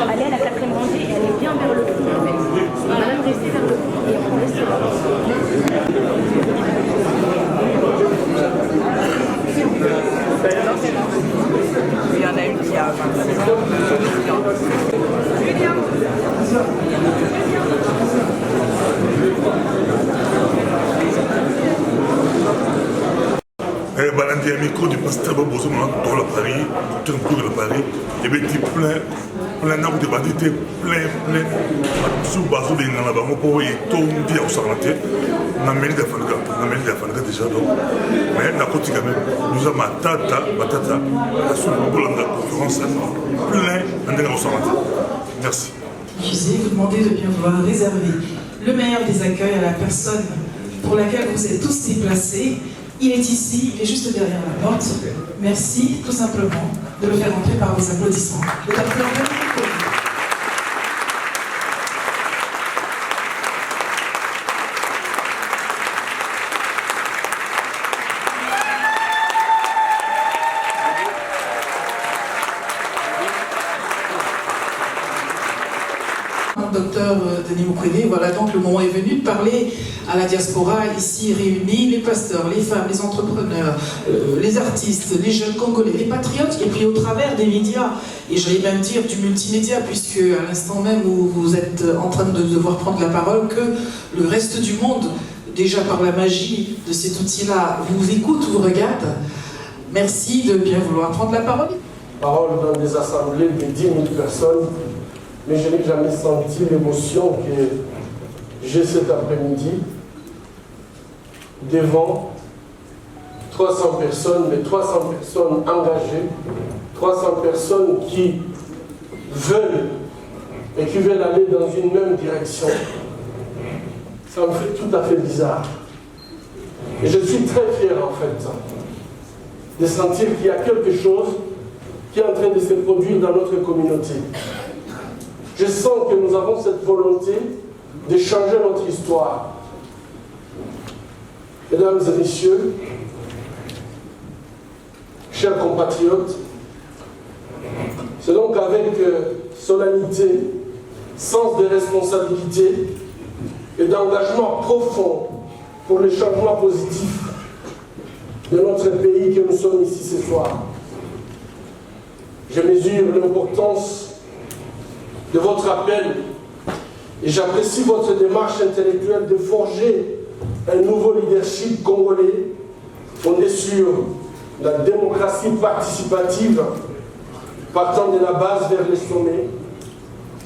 Allez à la quatrième rangée, elle est bien vers le fond en fait. On va même rester vers le fond et on reste Il y en a une qui a 26 ans. Balandi un micro du pasteur Bobozo dans le Paris, tout le tour de Paris, et bien plein d'arbres de bandits, plein sous bateau de Nalabamo pour y tomber au Sarnaté, n'a mêlé d'Afanaga déjà donc, mais n'a côté quand même, nous avons ma tata, la sous-boulot de la conférence, plein d'endroits au Sarnaté. Merci. Vous demandez de bien vouloir réserver le meilleur des accueils à la personne pour laquelle vous êtes tous déplacés. Il est ici, il est juste derrière la porte. Merci tout simplement de le faire entrer par vos applaudissements. Le docteur Docteur Denis Mukwege, voilà donc le moment est venu de parler à la diaspora ici réunis, les pasteurs, les femmes, les entrepreneurs, les artistes, les jeunes Congolais, les patriotes, et puis au travers des médias, et j'allais même dire du multimédia, puisque à l'instant même où vous êtes en train de devoir prendre la parole, que le reste du monde, déjà par la magie de cet outil-là, vous écoute, vous regarde. Merci de bien vouloir prendre la parole. Parole dans des assemblées de 10 000 personnes, mais je n'ai jamais senti l'émotion que j'ai cet après-midi devant 300 personnes, mais 300 personnes engagées, 300 personnes qui veulent et qui veulent aller dans une même direction. Ça me fait tout à fait bizarre. Et je suis très fier en fait de sentir qu'il y a quelque chose qui est en train de se produire dans notre communauté. Je sens que nous avons cette volonté de changer notre histoire. Mesdames et messieurs, chers compatriotes, c'est donc avec solennité, sens de responsabilité et d'engagement profond pour le changement positif de notre pays que nous sommes ici ce soir. Je mesure l'importance de votre appel et j'apprécie votre démarche intellectuelle de forger un nouveau leadership congolais fondé sur la démocratie participative partant de la base vers les sommets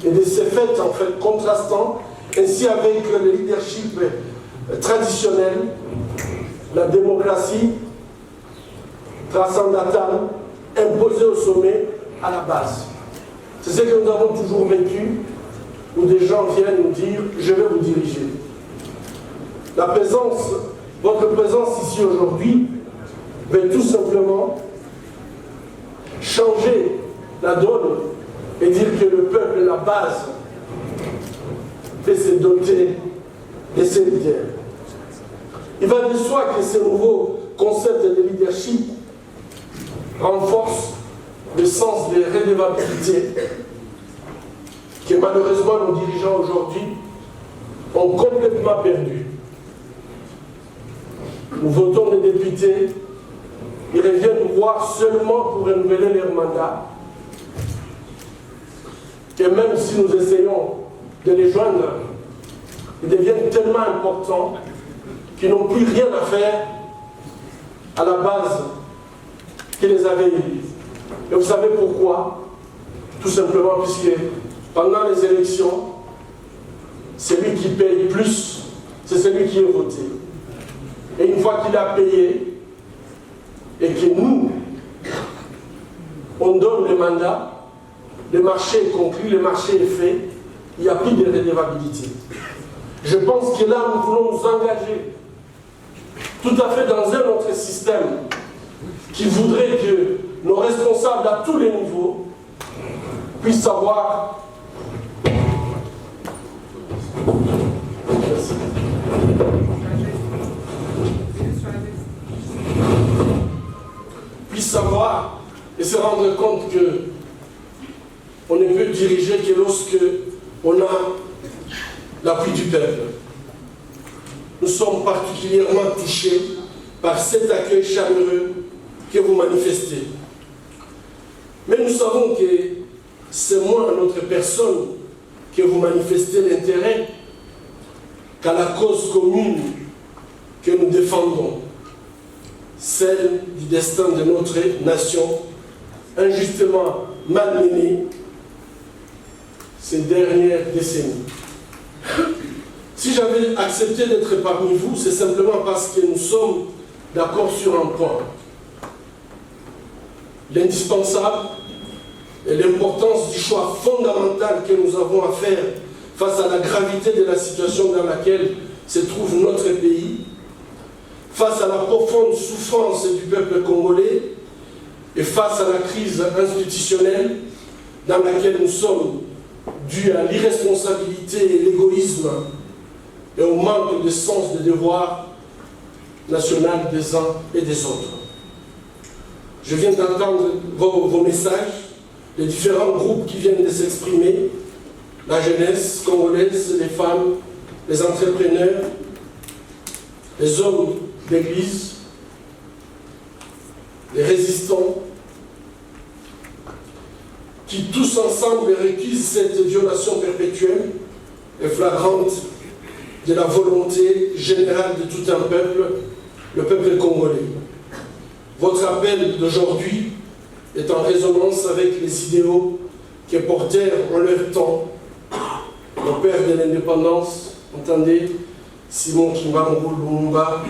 et de ces faits en fait contrastant ainsi avec le leadership traditionnel, la démocratie transcendantale imposée au sommet à la base. C'est ce que nous avons toujours vécu, où des gens viennent nous dire « je vais vous diriger ». Votre présence ici aujourd'hui va tout simplement changer la donne et dire que le peuple, la base, peut se doter de ses leaders. Il va de soi que ce nouveau concept de leadership renforce le sens de redevabilité que malheureusement nos dirigeants aujourd'hui ont complètement perdu. Nous votons des députés, ils reviennent nous voir seulement pour renouveler leur mandat. Et même si nous essayons de les joindre, ils deviennent tellement importants qu'ils n'ont plus rien à faire à la base qui les avait élus. Et vous savez pourquoi? Tout simplement puisque pendant les élections, celui qui paye plus, c'est celui qui est voté. Et une fois qu'il a payé, et que nous, on donne le mandat, le marché est conclu, le marché est fait, il n'y a plus de redevabilité. Je pense que là, nous voulons nous engager tout à fait dans un autre système qui voudrait que nos responsables à tous les niveaux puissent savoir et se rendre compte que on ne peut diriger que lorsque on a l'appui du peuple. Nous sommes particulièrement touchés par cet accueil chaleureux que vous manifestez. Mais nous savons que c'est moins à notre personne que vous manifestez l'intérêt qu'à la cause commune que nous défendons, celle du destin de notre nation, injustement malmenée ces dernières décennies. Si j'avais accepté d'être parmi vous, c'est simplement parce que nous sommes d'accord sur un point. L'indispensable et l'importance du choix fondamental que nous avons à faire face à la gravité de la situation dans laquelle se trouve notre pays, face à la profonde souffrance du peuple congolais et face à la crise institutionnelle dans laquelle nous sommes, due à l'irresponsabilité et l'égoïsme et au manque de sens des devoirs national des uns et des autres. Je viens d'entendre vos messages, les différents groupes qui viennent de s'exprimer, la jeunesse congolaise, les femmes, les entrepreneurs, les hommes d'église, les résistants, qui tous ensemble récusent cette violation perpétuelle et flagrante de la volonté générale de tout un peuple, le peuple congolais. Votre appel d'aujourd'hui est en résonance avec les idéaux que portèrent en leur temps nos pères de l'indépendance, entendez, Simon Kimbangu Lumumba,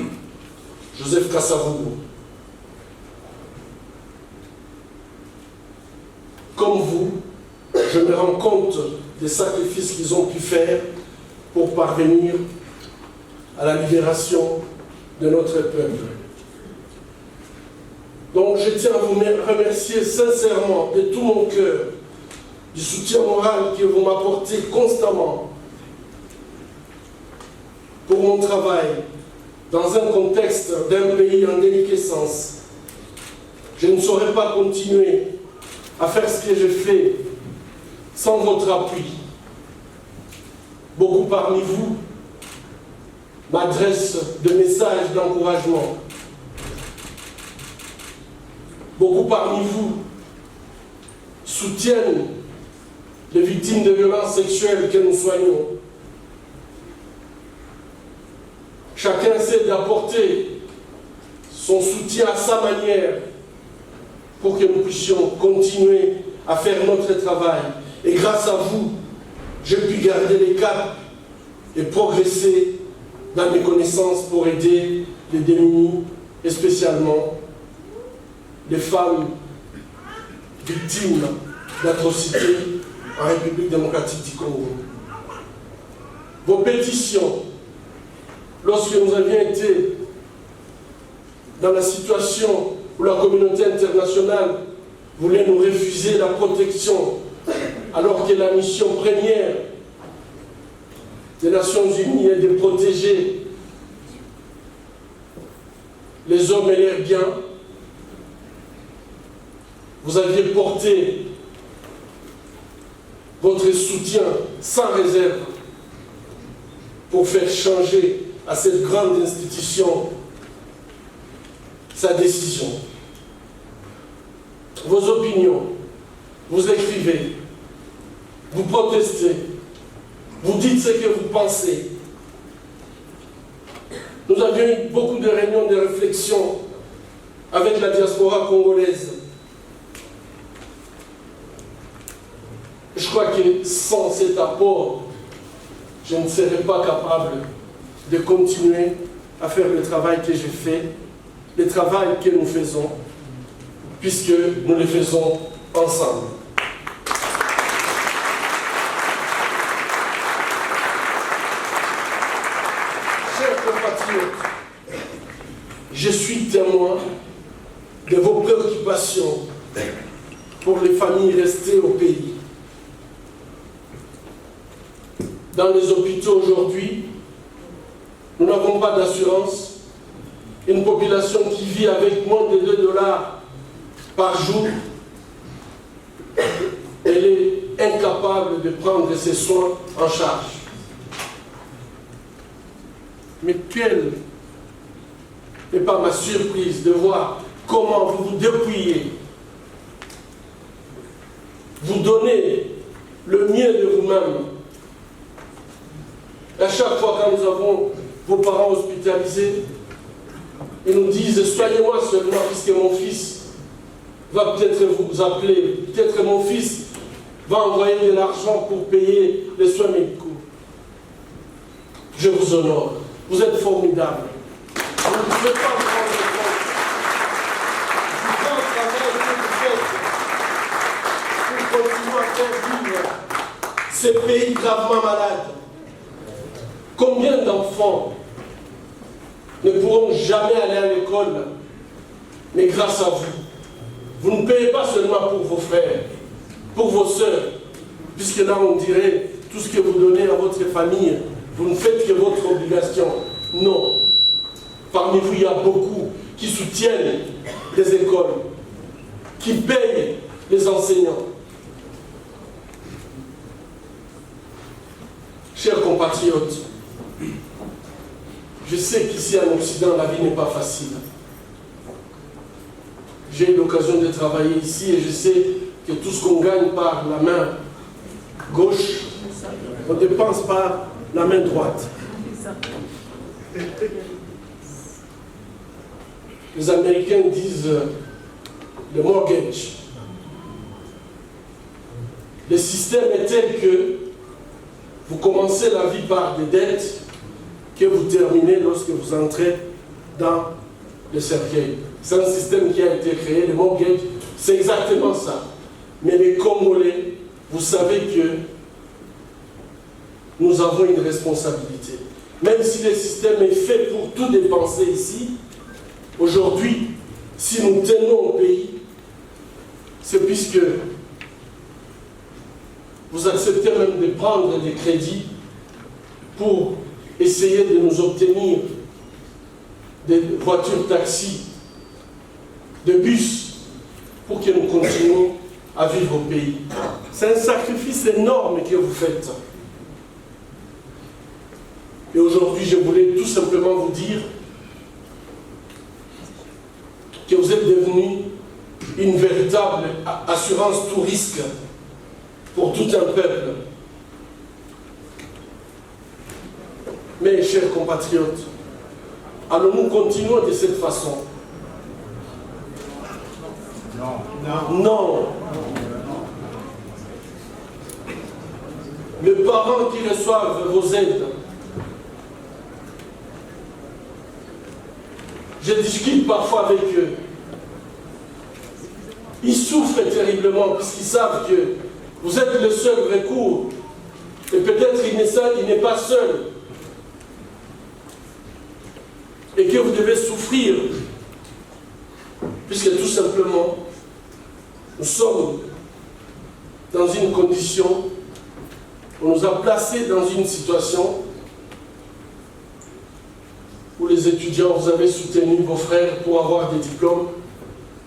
Joseph Kasavubu. Comme vous, je me rends compte des sacrifices qu'ils ont pu faire pour parvenir à la libération de notre peuple. Donc je tiens à vous remercier sincèrement de tout mon cœur du soutien moral que vous m'apportez constamment pour mon travail dans un contexte d'un pays en déliquescence. Je ne saurais pas continuer à faire ce que je fais sans votre appui. Beaucoup parmi vous m'adressent des messages d'encouragement. Beaucoup parmi vous soutiennent les victimes de violences sexuelles que nous soignons. Chacun essaie d'apporter son soutien à sa manière pour que nous puissions continuer à faire notre travail. Et grâce à vous, j'ai pu garder les caps et progresser dans mes connaissances pour aider les démunis, et spécialement les femmes victimes d'atrocités en République démocratique du Congo. Vos pétitions, lorsque nous avions été dans la situation où la communauté internationale voulait nous refuser la protection, alors que la mission première des Nations Unies est de protéger les hommes et leurs biens, vous aviez porté votre soutien sans réserve pour faire changer à cette grande institution sa décision. Vos opinions, vous écrivez, vous protestez, vous dites ce que vous pensez. Nous avions eu beaucoup de réunions, de réflexions avec la diaspora congolaise. Je crois que sans cet apport, je ne serais pas capable de continuer à faire le travail que j'ai fait, le travail que nous faisons, puisque nous le faisons ensemble. Chers compatriotes, je suis témoin de vos préoccupations pour les familles restées au pays. Dans les hôpitaux aujourd'hui, nous n'avons pas d'assurance. Une population qui vit avec moins de 2 $ par jour, elle est incapable de prendre ses soins en charge. Mais quelle n'est pas ma surprise de voir comment vous vous dépouillez, vous donnez le mieux de vous-même. À chaque fois quand nous avons vos parents hospitalisés, ils nous disent « Soignez-moi seulement puisque mon fils va peut-être vous appeler, peut-être mon fils va envoyer de l'argent pour payer les soins médicaux. » Je vous honore. Vous êtes formidables. Vous ne pouvez pas vous rendre compte du grand travail que vous faites pour continuer à faire vivre ces pays gravement malades. Combien d'enfants ne pourront jamais aller à l'école, mais grâce à vous. Vous ne payez pas seulement pour vos frères, pour vos sœurs, puisque là on dirait tout ce que vous donnez à votre famille, vous ne faites que votre obligation. Non. Parmi vous, il y a beaucoup qui soutiennent les écoles, qui payent les enseignants. Chers compatriotes, je sais qu'ici en Occident, la vie n'est pas facile. J'ai eu l'occasion de travailler ici et je sais que tout ce qu'on gagne par la main gauche, on dépense par la main droite. Les Américains disent le mortgage. Le système est tel que vous commencez la vie par des dettes que vous terminez lorsque vous entrez dans le cercueil. C'est un système qui a été créé, le mortgage, c'est exactement ça. Mais les Congolais, vous savez que nous avons une responsabilité. Même si le système est fait pour tout dépenser ici, aujourd'hui, si nous tenons au pays, c'est puisque vous acceptez même de prendre des crédits pour essayer de nous obtenir des voitures taxi, de bus, pour que nous continuions à vivre au pays. C'est un sacrifice énorme que vous faites. Et aujourd'hui, je voulais tout simplement vous dire que vous êtes devenu une véritable assurance tout risque pour tout un peuple. Mais, chers compatriotes, allons-nous continuer de cette façon? Non. Les parents qui reçoivent vos aides, je discute parfois avec eux. Ils souffrent terriblement puisqu'ils savent que vous êtes le seul recours. Et peut-être il n'est pas seul. Et que vous devez souffrir. Puisque tout simplement, nous sommes dans une condition, on nous a placés dans une situation où les étudiants, vous avez soutenu vos frères pour avoir des diplômes,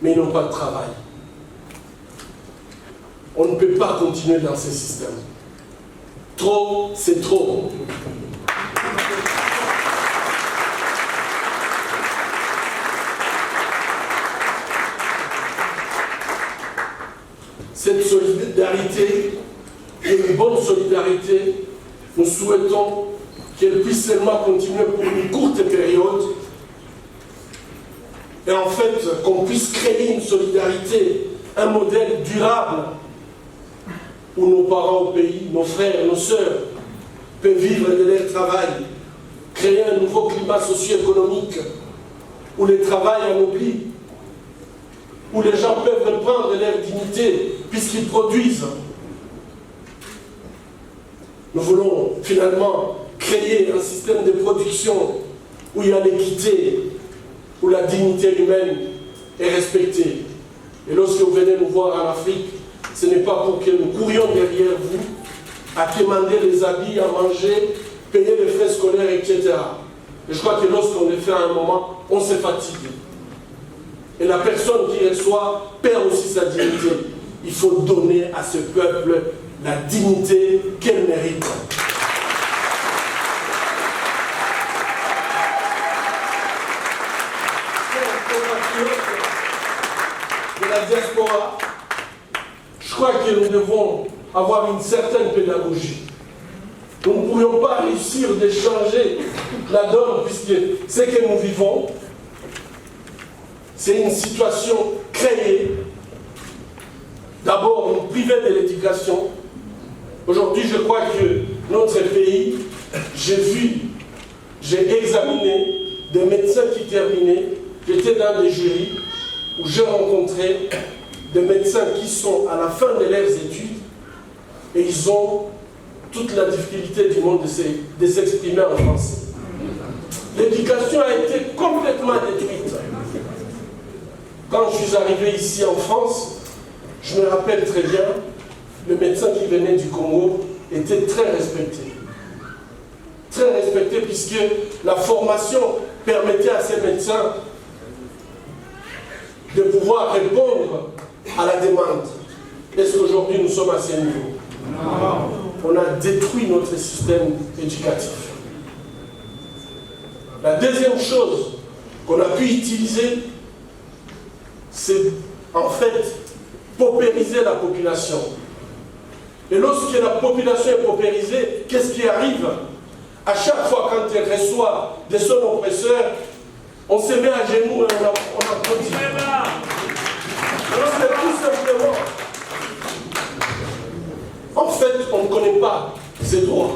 mais ils n'ont pas de travail. On ne peut pas continuer dans ce système. Trop, c'est trop. Cette solidarité est une bonne solidarité. Nous souhaitons qu'elle puisse seulement continuer pour une courte période. Et en fait, qu'on puisse créer une solidarité, un modèle durable où nos parents au pays, nos frères, nos sœurs peuvent vivre de leur travail, créer un nouveau climat socio-économique où le travail en oublie, où les gens peuvent reprendre leur dignité puisqu'ils produisent. Nous voulons finalement créer un système de production où il y a l'équité, où où la dignité humaine est respectée. Et lorsque vous venez nous voir en Afrique, ce n'est pas pour que nous courions derrière vous, à demander les habits, à manger, payer les frais scolaires, etc. Et je crois que lorsqu'on le fait à un moment, on se fatigue. Et la personne qui reçoit perd aussi sa dignité. Il faut donner à ce peuple la dignité qu'elle mérite. De la diaspora, je crois que nous devons avoir une certaine pédagogie. Nous ne pourrions pas réussir de changer la donne, puisque ce que nous vivons, c'est une situation créée. D'abord, nous priver de l'éducation. Aujourd'hui, je crois que notre pays, j'ai examiné des médecins qui terminaient. J'étais dans des jurys où j'ai rencontré des médecins qui sont à la fin de leurs études et ils ont toute la difficulté du monde de s'exprimer en français. L'éducation a été complètement détruite. Quand je suis arrivé ici en France, je me rappelle très bien, le médecin qui venait du Congo était très respecté. Très respecté puisque la formation permettait à ces médecins de pouvoir répondre à la demande. Est-ce qu'aujourd'hui nous sommes à ce niveau? On a détruit notre système éducatif. La deuxième chose qu'on a pu utiliser, c'est en fait paupériser la population. Et lorsque la population est paupérisée, qu'est-ce qui arrive? À chaque fois quand elle reçoit de son oppresseur, on se met à genoux et on applaudit. Alors c'est tout simplement. En fait, on ne connaît pas ses droits.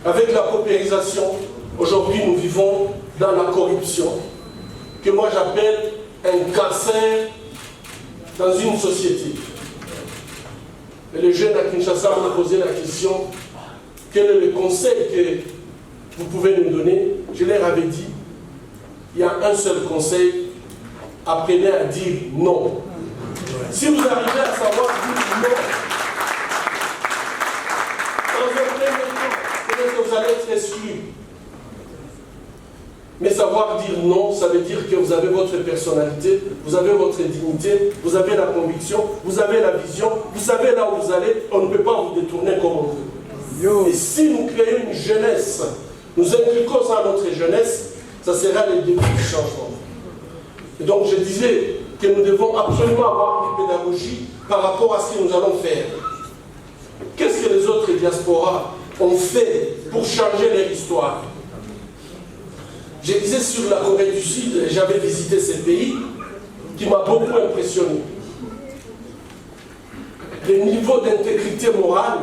Avec la paupérisation, aujourd'hui nous vivons dans la corruption, que moi j'appelle un cancer dans une société. Et les jeunes à Kinshasa m'ont posé la question, quel est le conseil que vous pouvez nous donner? Je leur avais dit, il y a un seul conseil, apprenez à dire non. Si vous arrivez à savoir dire non, dans un premier temps, peut-être que vous allez être exclu. Mais savoir dire non, ça veut dire que vous avez votre personnalité, vous avez votre dignité, vous avez la conviction, vous avez la vision, vous savez là où vous allez, on ne peut pas vous détourner comme on veut. Et si nous créons une jeunesse, nous inculquons ça à notre jeunesse, ça sera le début du changement. Et donc je disais que nous devons absolument avoir une pédagogie par rapport à ce que nous allons faire. Qu'est-ce que les autres diasporas ont fait pour changer leur histoire? Je disais sur la Corée du Sud, j'avais visité ce pays qui m'a beaucoup impressionné. Le niveau d'intégrité morale,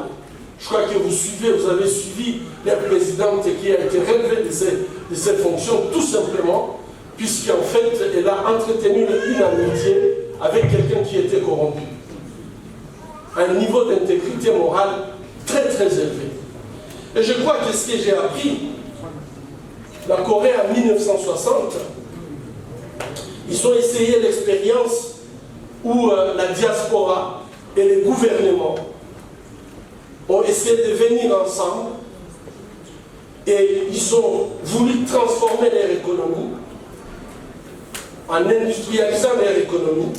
je crois que vous avez suivi la présidente qui a été relevée de ses fonctions, tout simplement, puisqu'en fait, elle a entretenu une amitié avec quelqu'un qui était corrompu. Un niveau d'intégrité morale très très élevé. Et je crois que ce que j'ai appris, la Corée en 1960, ils ont essayé l'expérience où la diaspora et les gouvernements ont essayé de venir ensemble et ils ont voulu transformer leur économie en industrialisant leur économie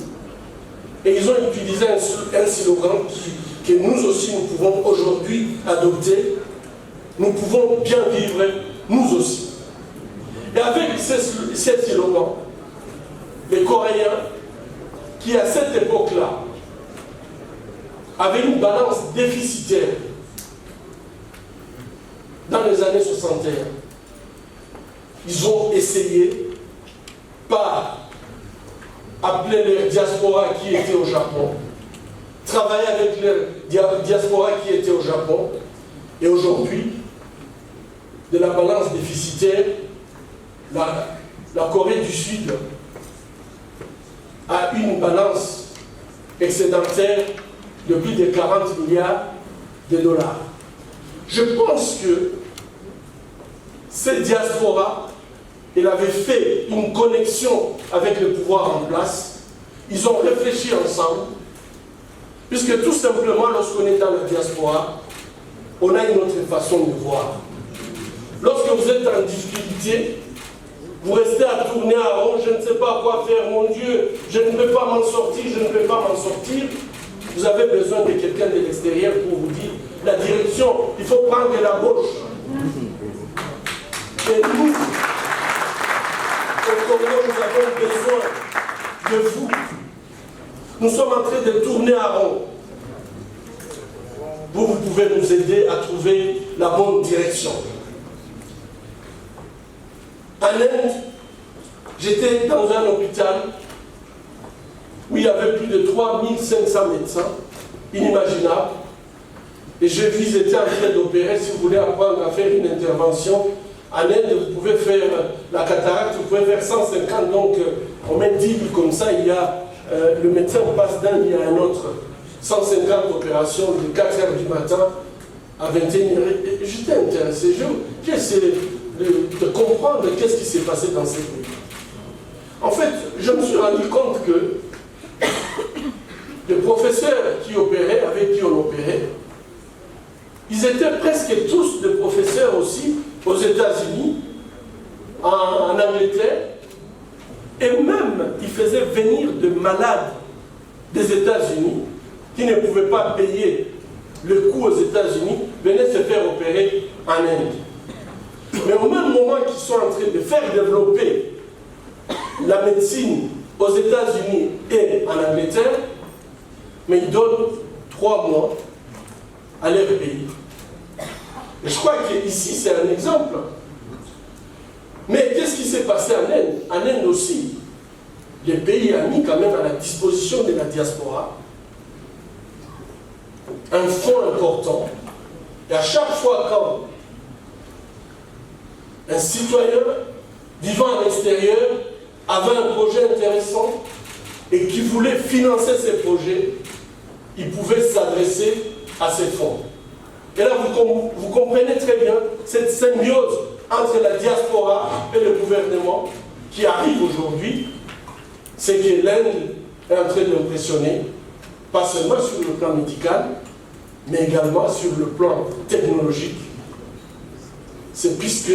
et ils ont utilisé un slogan que nous aussi nous pouvons aujourd'hui adopter. Nous pouvons bien vivre, nous aussi. Et avec ce slogan, les Coréens, qui à cette époque-là, avaient une balance déficitaire dans les années 61, ils ont essayé par appeler leur diaspora qui était au Japon, travailler avec leur diaspora qui était au Japon, et aujourd'hui, de la balance déficitaire, la Corée du Sud a une balance excédentaire de plus de 40 milliards de dollars. Je pense que cette diaspora il avait fait une connexion avec le pouvoir en place. Ils ont réfléchi ensemble, puisque tout simplement, lorsqu'on est dans la diaspora, on a une autre façon de voir. Lorsque vous êtes en difficulté, vous restez à tourner à rond, je ne sais pas quoi faire, mon Dieu, je ne peux pas m'en sortir, je ne peux pas m'en sortir. Vous avez besoin de quelqu'un de l'extérieur pour vous dire la direction, il faut prendre la gauche. Et nous, au Congo, nous avons besoin de vous. Nous sommes en train de tourner à rond. Vous pouvez nous aider à trouver la bonne direction. En Inde, j'étais dans un hôpital où il y avait plus de 3500 médecins, inimaginable. Et je vis, ils étaient en train d'opérer. Si vous voulez apprendre à faire une intervention, en Inde, vous pouvez faire la cataracte, vous pouvez faire 150, donc on met 10 000 comme ça, il y a, le médecin passe d'un, il y a un autre. 150 opérations de 4 h du matin à 21 h. J'étais intéressé, j'ai essayé de comprendre qu'est-ce qui s'est passé dans ces pays. En fait, je me suis rendu compte que les professeurs qui opéraient, avec qui on opérait, ils étaient presque tous des professeurs aussi aux États-Unis, en Angleterre, et même ils faisaient venir de malades des États-Unis qui ne pouvaient pas payer le coût aux États-Unis, venaient se faire opérer en Inde. Mais au même moment qu'ils sont en train de faire développer la médecine aux États-Unis et en Angleterre, mais ils donnent 3 mois à leur pays. Et je crois qu'ici, c'est un exemple. Mais qu'est-ce qui s'est passé en Inde? En Inde aussi, les pays ont mis quand même à la disposition de la diaspora un fonds important. Et à chaque fois quand un citoyen vivant à l'extérieur avait un projet intéressant et qui voulait financer ces projets, il pouvait s'adresser à ces fonds. Et là, vous comprenez très bien cette symbiose entre la diaspora et le gouvernement qui arrive aujourd'hui. C'est que l'Inde est en train d'impressionner, pas seulement sur le plan médical, mais également sur le plan technologique. C'est puisque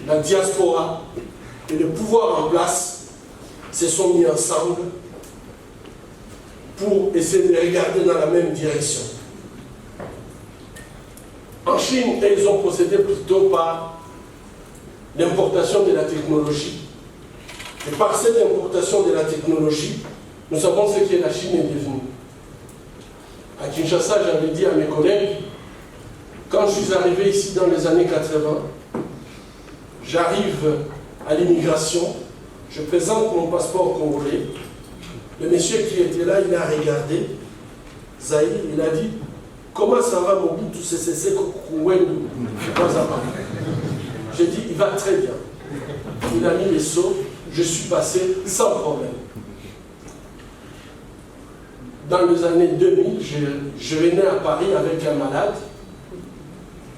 la diaspora et le pouvoir en place se sont mis ensemble pour essayer de regarder dans la même direction. En Chine, ils ont procédé plutôt par l'importation de la technologie. Et par cette importation de la technologie, nous savons ce que la Chine est devenue. À Kinshasa, j'avais dit à mes collègues, quand je suis arrivé ici dans les années 80, j'arrive à l'immigration, je présente mon passeport congolais. Le monsieur qui était là, il a regardé, Zahir, il a dit, comment ça va Mobutu Sese Seko Kuwendu? J'ai dit, il va très bien. Il a mis les seaux, je suis passé sans problème. Dans les années 2000, je venais à Paris avec un malade.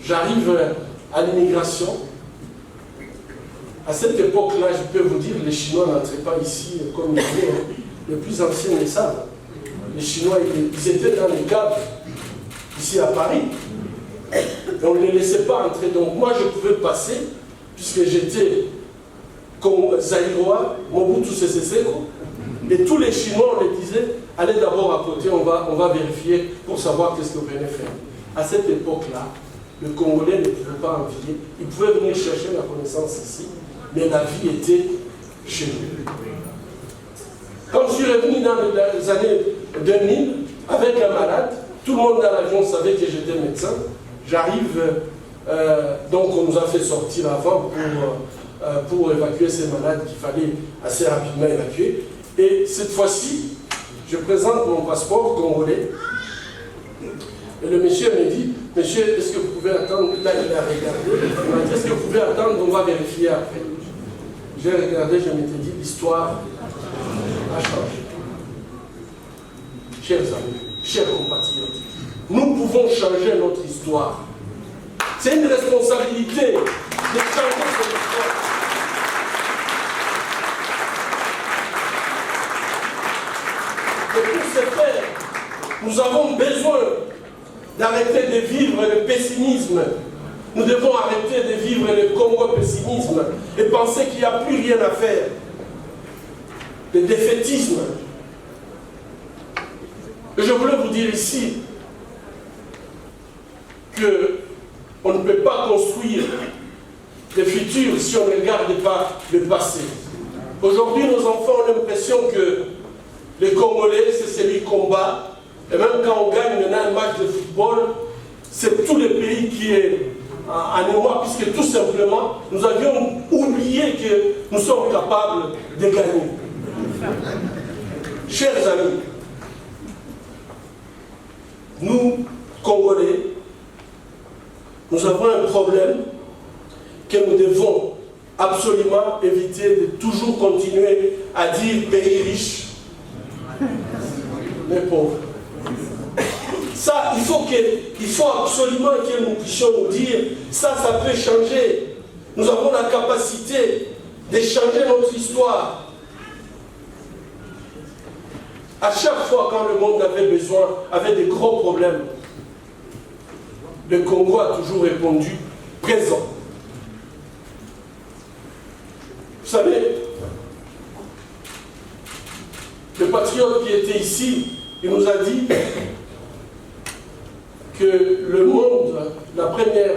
J'arrive à l'immigration. À cette époque-là, je peux vous dire, les Chinois n'entraient pas ici comme ils étaient. Les plus anciens le savent. Les Chinois, ils étaient dans les caves, ici à Paris. Et on ne les laissait pas entrer. Donc moi, je pouvais passer, puisque j'étais comme Zaïrois, Mobutu Sese Seko. Et tous les Chinois, on les disait, allez d'abord à côté, on va vérifier pour savoir qu'est-ce que vous venez faire. À cette époque-là, le Congolais ne pouvait pas envier. Il pouvait venir chercher la connaissance ici, mais la vie était chez lui. Quand je suis revenu dans les années 2000, avec un malade, tout le monde dans l'avion savait que j'étais médecin. J'arrive, donc on nous a fait sortir avant pour évacuer ces malades qu'il fallait assez rapidement évacuer. Et cette fois-ci, je présente mon passeport congolais. Et le monsieur me dit, monsieur, est-ce que vous pouvez attendre? Là, il a regardé. Il m'a dit, est-ce que vous pouvez attendre? On va vérifier après. J'ai regardé, je m'étais dit, l'histoire a changé. Chers amis, chers compatriotes, nous pouvons changer notre histoire. C'est une responsabilité de changer cette histoire. Et pour ce faire, nous avons besoin d'arrêter de vivre le pessimisme. Nous devons arrêter de vivre le Congo-pessimisme et penser qu'il n'y a plus rien à faire. Le défaitisme. Et je voulais vous dire ici qu'on ne peut pas construire le futur si on ne regarde pas le passé. Aujourd'hui, nos enfants ont l'impression que les Congolais, c'est celui qui combat. Et même quand on gagne maintenant un match de football, c'est tout le pays qui est en émoi, puisque tout simplement, nous avions oublié que nous sommes capables de gagner. Chers amis, nous, Congolais, nous avons un problème que nous devons absolument éviter de toujours continuer à dire pays riche, mais pauvres. Ça, il faut absolument que nous puissions nous dire, ça peut changer. Nous avons la capacité de changer notre histoire. À chaque fois quand le monde avait des gros problèmes, le Congo a toujours répondu présent. Vous savez, le patriote qui était ici, il nous a dit que le monde, la première,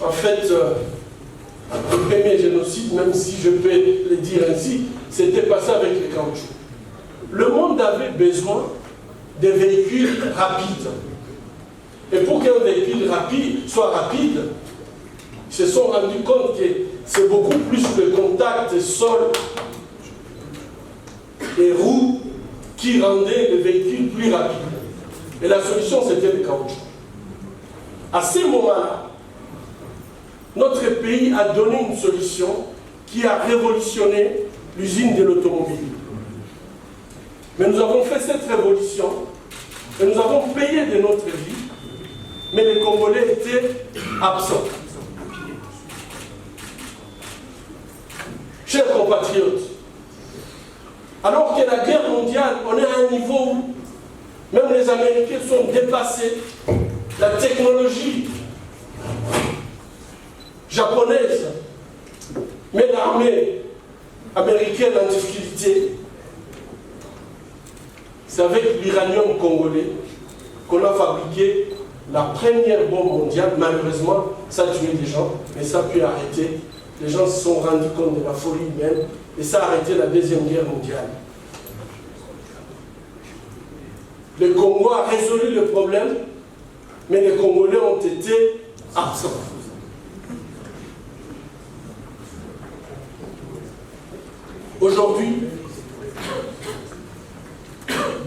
en fait, le premier génocide, même si je peux le dire ainsi, c'était passé avec les caoutchoucs. Le monde avait besoin de véhicules rapides. Et pour qu'un véhicule rapide soit rapide, ils se sont rendus compte que c'est beaucoup plus le contact sol et roues qui rendait le véhicule plus rapide. Et la solution, c'était le caoutchouc. À ce moment-là, notre pays a donné une solution qui a révolutionné l'usine de l'automobile. Mais nous avons fait cette révolution et nous avons payé de notre vie, mais les Congolais étaient absents. Chers compatriotes, alors que la guerre mondiale, on est à un niveau où même les Américains sont dépassés, la technologie japonaise met l'armée américaine en difficulté. C'est avec l'uranium congolais qu'on a fabriqué la première bombe mondiale. Malheureusement, ça a tué des gens, mais ça a pu arrêter. Les gens se sont rendus compte de la folie humaine et ça a arrêté la Deuxième Guerre mondiale. Le Congo a résolu le problème, mais les Congolais ont été absents. Aujourd'hui,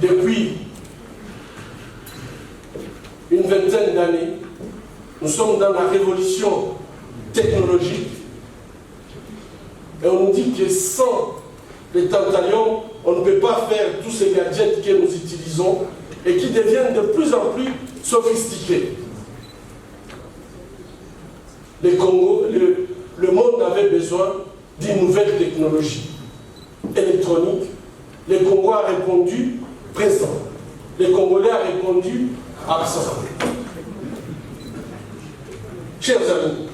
depuis une vingtaine d'années, nous sommes dans la révolution technologique et on nous dit que sans les tantalions, on ne peut pas faire tous ces gadgets que nous utilisons et qui deviennent de plus en plus sophistiqués. Le monde avait besoin d'une nouvelle technologie électronique. Le Congo a répondu présent. Le Congolais a répondu absent. Chers amis,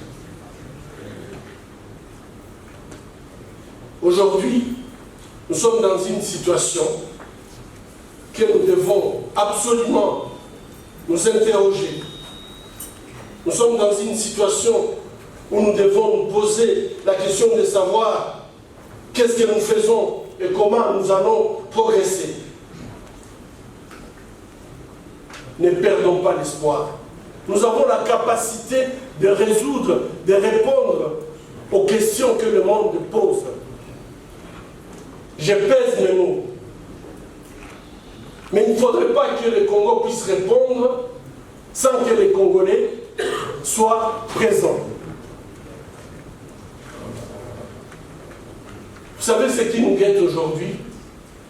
aujourd'hui, nous sommes dans une situation que nous devons absolument nous interroger. Nous sommes dans une situation où nous devons nous poser la question de savoir qu'est-ce que nous faisons et comment nous allons progresser. Ne perdons pas l'espoir. Nous avons la capacité de résoudre, de répondre aux questions que le monde pose. Je pèse mes mots. Mais il ne faudrait pas que le Congo puisse répondre sans que les Congolais soient présents. Vous savez ce qui nous guette aujourd'hui?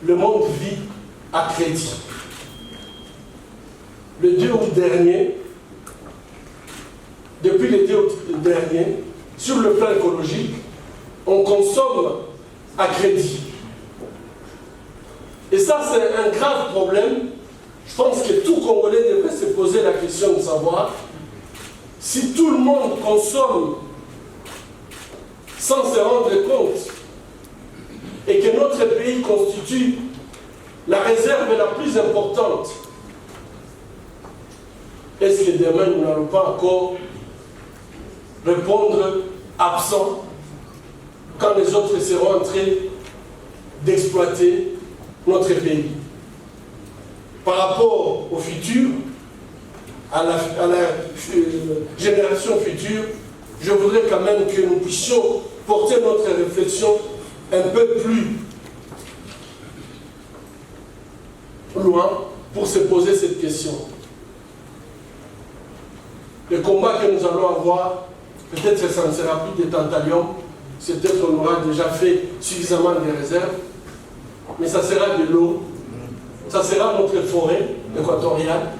Le monde vit à crédit. Le 2 août dernier, depuis le 2 août dernier, sur le plan écologique, on consomme à crédit. Et ça ça, c'est un grave problème. Je pense que tout Congolais devrait se poser la question de savoir si tout le monde consomme sans se rendre compte et que notre pays constitue la réserve la plus importante. Est-ce que demain nous n'allons pas encore répondre absent quand les autres seront en train d'exploiter notre pays? Par rapport au futur, à la génération future, je voudrais quand même que nous puissions porter notre réflexion un peu plus loin pour se poser cette question. Le combat que nous allons avoir, peut-être que ça ne sera plus des tantaliums, c'est peut-être qu'on aura déjà fait suffisamment de réserves, mais ça sera de l'eau, ça sera notre forêt équatoriale.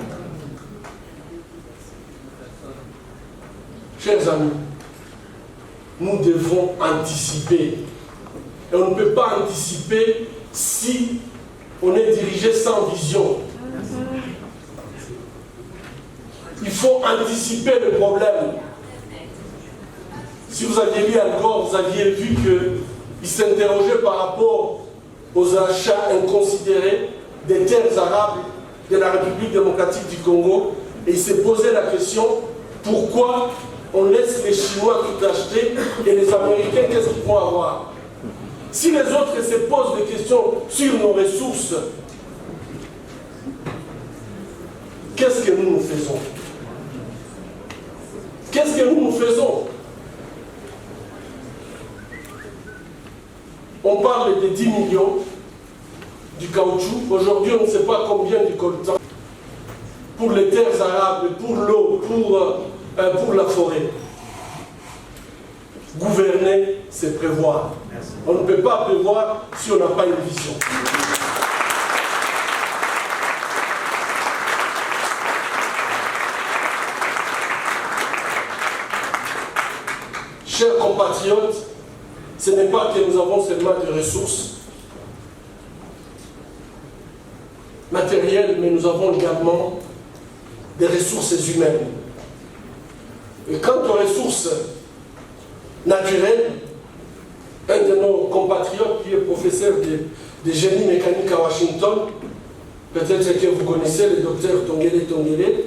Chers amis, nous devons anticiper. Et on ne peut pas anticiper si on est dirigé sans vision. Il faut anticiper le problème. Si vous aviez lu Al Gore, vous aviez vu qu'il s'interrogeait par rapport aux achats inconsidérés des terres arabes de la République démocratique du Congo, et il s'est posé la question, pourquoi on laisse les Chinois tout acheter et les Américains, qu'est-ce qu'ils vont avoir? Si les autres se posent des questions sur nos ressources, qu'est-ce que nous faisons? Qu'est-ce que nous faisons? On parle de 10 millions du caoutchouc. Aujourd'hui, on ne sait pas combien du coltan. Pour les terres arables, pour l'eau, pour la forêt. Gouverner, c'est prévoir. On ne peut pas prévoir si on n'a pas une vision. Chers compatriotes, ce n'est pas que nous avons seulement des ressources matérielles, mais nous avons également des ressources humaines. Et quant aux ressources naturelles, un de nos compatriotes qui est professeur de génie mécanique à Washington, peut-être que vous connaissez le docteur Tongele Tongele,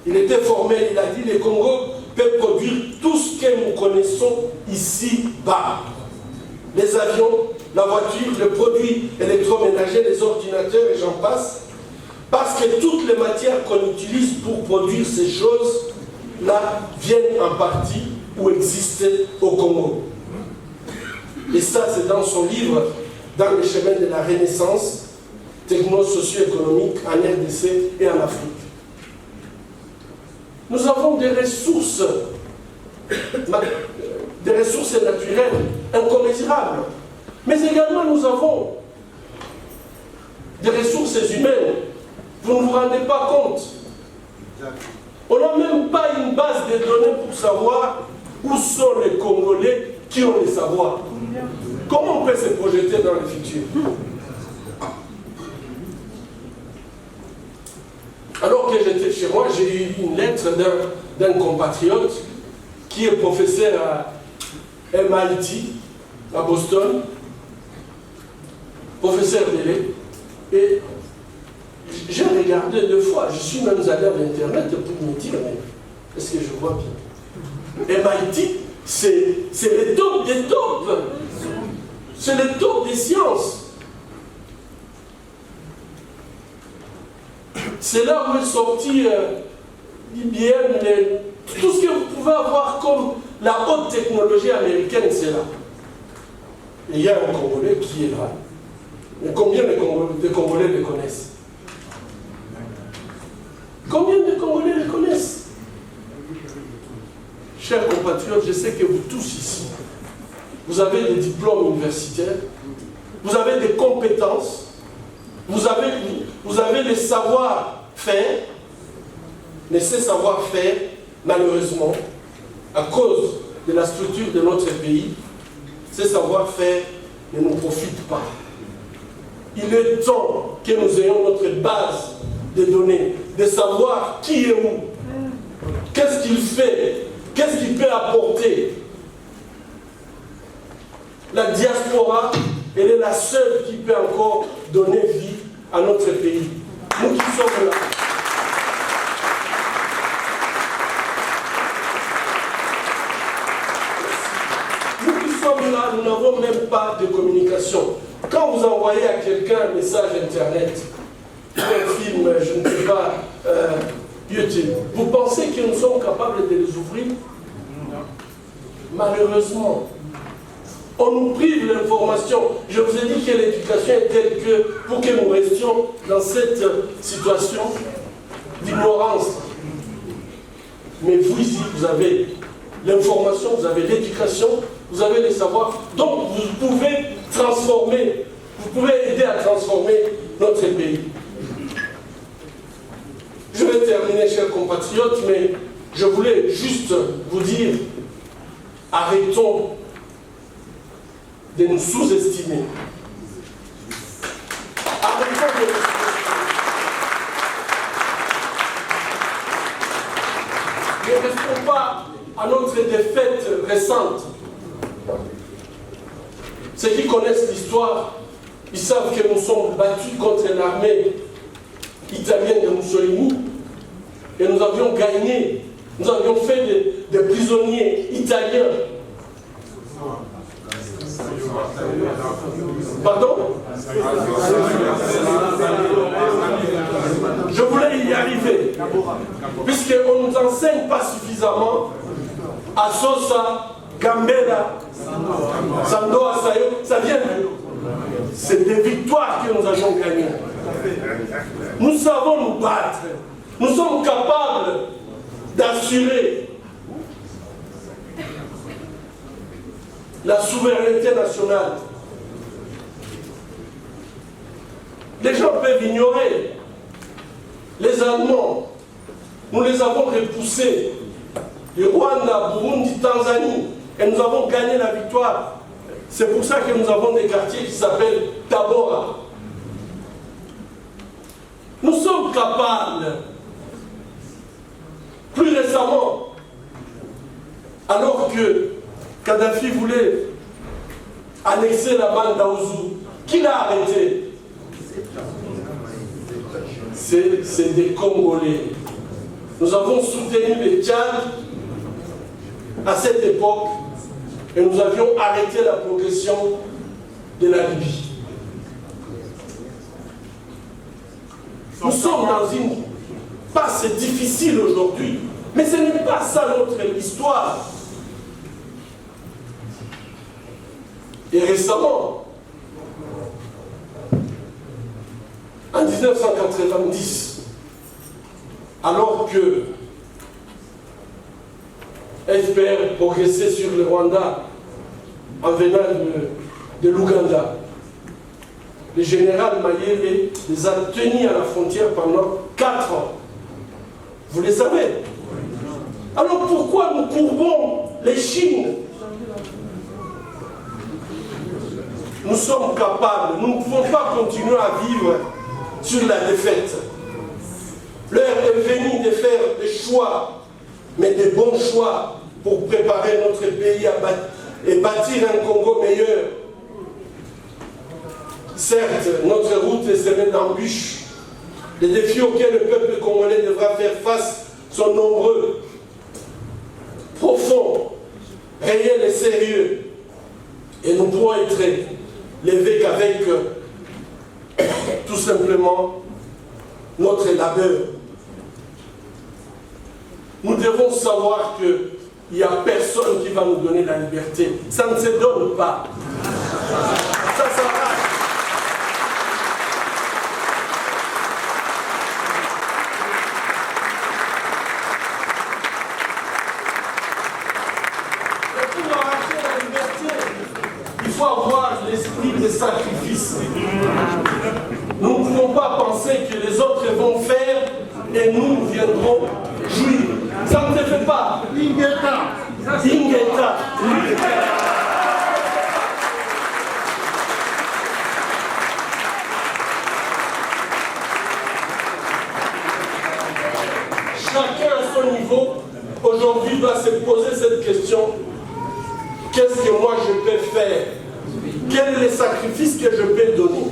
il était formé, il a dit le Congo peut produire tout ce que nous connaissons ici-bas. Les avions, la voiture, les produits électroménagers, les ordinateurs et j'en passe, parce que toutes les matières qu'on utilise pour produire ces choses-là viennent en partie ou existent au Congo. Et ça, c'est dans son livre « Dans les chemins de la Renaissance, techno-socio-économique en RDC et en Afrique ». Nous avons des ressources naturelles incommensurables, mais également nous avons des ressources humaines. Vous ne vous rendez pas compte. On n'a même pas une base de données pour savoir où sont les Congolais qui ont les savoirs. Comment on peut se projeter dans le futur? Alors que j'étais chez moi, j'ai eu une lettre d'un compatriote qui est professeur à MIT, à Boston, professeur d'élèves, et j'ai regardé 2 fois, je suis même allé à l'internet pour me dire, mais est-ce que je vois bien? MIT, c'est le top des tops, c'est le top des sciences. C'est là où est sorti IBM, tout ce que vous pouvez avoir comme la haute technologie américaine, c'est là. Et il y a un Congolais qui est là. Mais combien de Congolais le connaissent? Combien de Congolais le connaissent? Chers compatriotes, je sais que vous tous ici, vous avez des diplômes universitaires, vous avez des compétences, vous avez les savoir-faire, mais ces savoir-faire, malheureusement, à cause de la structure de notre pays, ces savoir-faire ne nous profitent pas. il est temps que nous ayons notre base de données, de savoir qui est où, qu'est-ce qu'il fait, qu'est-ce qu'il peut apporter. La diaspora, elle est la seule qui peut encore donner vie à notre pays. Nous qui sommes là. Nous qui sommes là, nous n'avons même pas de communication. Quand vous envoyez à quelqu'un un message internet, un film, je ne sais pas, YouTube, vous pensez que nous sommes capables de les ouvrir? Malheureusement, on nous prive l'information. Je vous ai dit que l'éducation est telle que, pour que nous restions dans cette situation d'ignorance. Mais vous ici, vous avez l'information, vous avez l'éducation, vous avez les savoirs. Donc vous pouvez transformer, vous pouvez aider à transformer notre pays. Je vais terminer, chers compatriotes, mais je voulais juste vous dire, arrêtons de nous sous-estimer. Arrêtons de nous sous-estimer. Ne restons pas à notre défaite récente. Ceux qui connaissent l'histoire, ils savent que nous sommes battus contre l'armée italienne de Mussolini et nous avions gagné. Nous avions fait des prisonniers italiens. Pardon? Je voulais y arriver, puisqu'on ne nous enseigne pas suffisamment à Sosa, Gambela, Sandoa, Sayo, ça vient d'où? C'est des victoires que nous avons gagnées. Nous savons nous battre. Nous sommes capables d'assurer la souveraineté nationale. Les gens peuvent ignorer. Les Allemands, nous les avons repoussés. Le Rwanda, Burundi, Tanzanie, et nous avons gagné la victoire. C'est pour ça que nous avons des quartiers qui s'appellent Tabora. Nous sommes capables. Plus récemment, alors que Kadhafi voulait annexer la bande d'Aouzou, qui l'a arrêté? C'est des Congolais. Nous avons soutenu les Tchad à cette époque et nous avions arrêté la progression de la Libye. Nous sommes dans une passe difficile aujourd'hui, mais ce n'est pas ça notre histoire. Et récemment, en 1990, alors que FPR progressait sur le Rwanda en venant de l'Ouganda, le général Mayele les a tenus à la frontière pendant 4 ans. Vous le savez. Alors pourquoi nous courbons les chines? Nous sommes capables, nous ne pouvons pas continuer à vivre sur la défaite. L'heure est venue de faire des choix, mais des bons choix pour préparer notre pays et bâtir un Congo meilleur. Certes, notre route est semée d'embûches. Les défis auxquels le peuple congolais devra faire face sont nombreux, profonds, réels et sérieux. Et nous pourrons être levés qu'avec tout simplement notre labeur. Nous devons savoir qu'il n'y a personne qui va nous donner la liberté. Ça ne se donne pas. Ça s'arrête. Il faut avoir l'esprit de sacrifice. Nous ne pouvons pas penser que les autres vont faire et nous viendrons jouir. Ça ne se fait pas. Ingeta. Ingeta. aujourd'hui doit se poser cette question. Qu'est-ce que moi je peux faire? Quel est le sacrifice que je peux donner?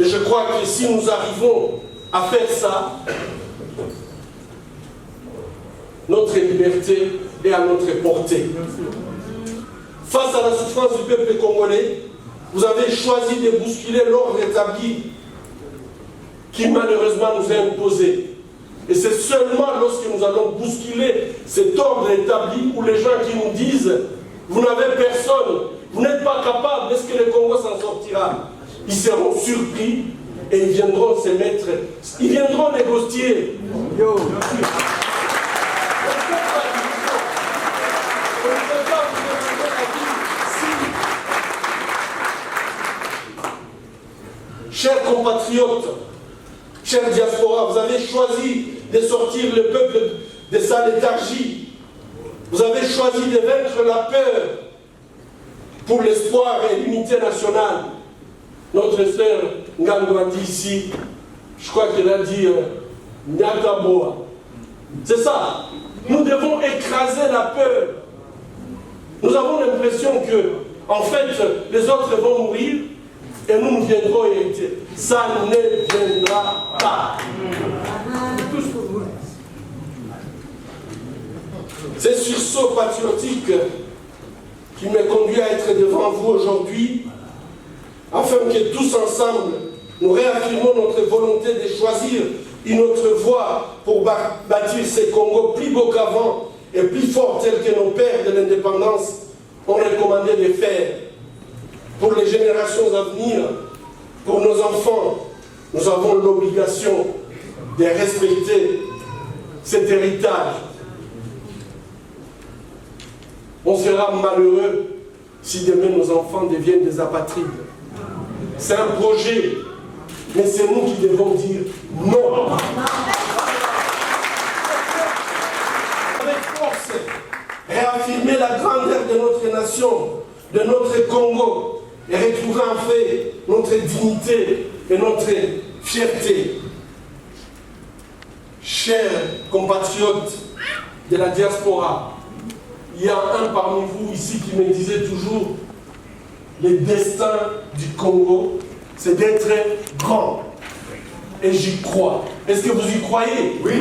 Et je crois que si nous arrivons à faire ça, notre liberté est à notre portée. Face à la souffrance du peuple congolais, vous avez choisi de bousculer l'ordre établi qui malheureusement nous est imposé. Et c'est seulement lorsque nous allons bousculer cet ordre établi où les gens qui nous disent « Vous n'avez personne, vous n'êtes pas capable, est-ce que le Congo s'en sortira ?» Ils seront surpris et ils viendront se mettre, ils viendront négocier. Yo. Chers compatriotes, chers diaspora, vous avez choisi de sortir le peuple de sa léthargie. Vous avez choisi de vaincre la peur pour l'espoir et l'unité nationale. Notre sœur Ngango a dit ici, je crois qu'elle a dit Nyakaboa. C'est ça. Nous devons écraser la peur. Nous avons l'impression que, en fait, les autres vont mourir et nous viendrons hériter. Ça ne viendra pas. C'est sursaut patriotique qui me conduit à être devant vous aujourd'hui, afin que tous ensemble, nous réaffirmons notre volonté de choisir une autre voie pour bâtir ce Congo plus beau qu'avant et plus fort tel que nos pères de l'indépendance ont recommandé de faire. Pour les générations à venir, pour nos enfants, nous avons l'obligation de respecter cet héritage. On sera malheureux si demain nos enfants deviennent des apatrides. C'est un projet, mais c'est nous qui devons dire non. Avec force, réaffirmer la grandeur de notre nation, de notre Congo, et retrouver en fait notre dignité et notre fierté. Chers compatriotes de la diaspora, il y a un parmi vous ici qui me disait toujours le destin du Congo, c'est d'être grand. Et j'y crois. Est-ce que vous y croyez? Oui.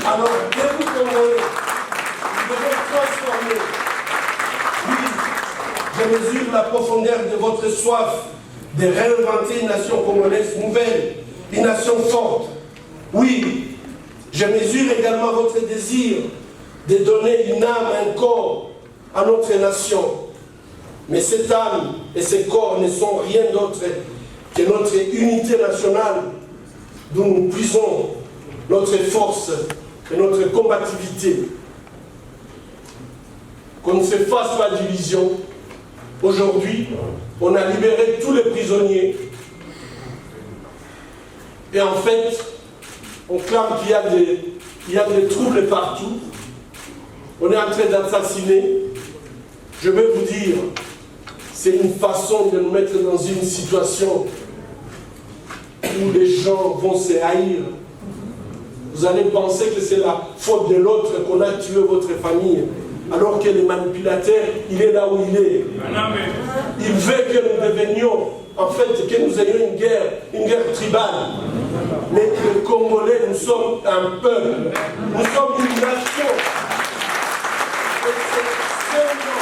Alors, dès vous Congolais, vous devez transformer. Oui, je mesure la profondeur de votre soif de réinventer une nation congolaise nouvelle, une nation forte. Oui, je mesure également votre désir de donner une âme, un corps à notre nation. Mais cette âme et ce corps ne sont rien d'autre que notre unité nationale d'où nous puisons notre force et notre combativité. Qu'on ne se fasse pas d'illusion. Aujourd'hui, on a libéré tous les prisonniers. Et en fait, on clame qu'il y a des troubles partout. On est en train d'assassiner. Je vais vous dire, c'est une façon de nous mettre dans une situation où les gens vont se haïr. Vous allez penser que c'est la faute de l'autre qu'on a tué votre famille, alors que le manipulateur, il est là où il est. Il veut que nous devenions, en fait, que nous ayons une guerre tribale. Mais les Congolais, nous sommes un peuple, nous sommes une nation. Et c'est seulement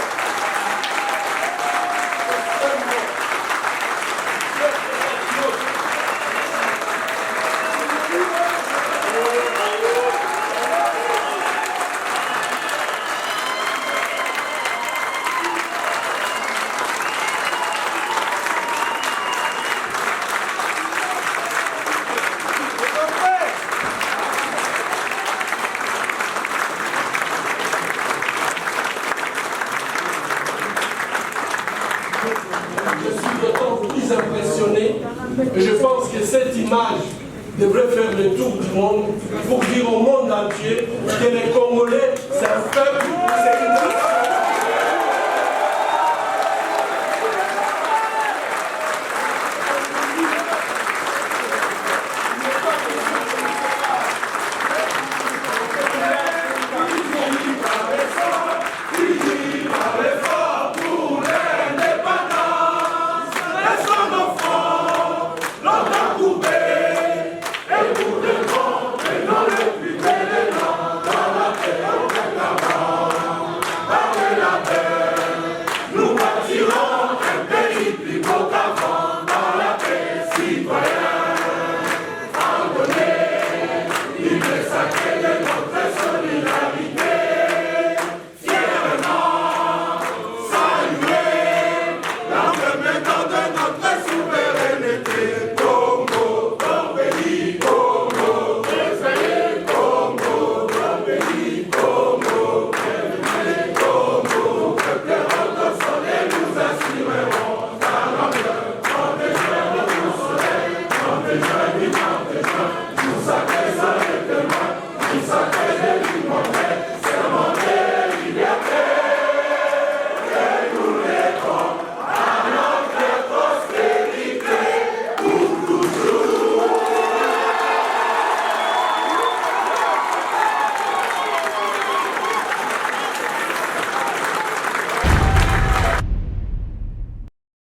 et je pense que cette image devrait faire le tour du monde pour dire au monde entier que les Congolais, c'est un peuple, c'est une nation.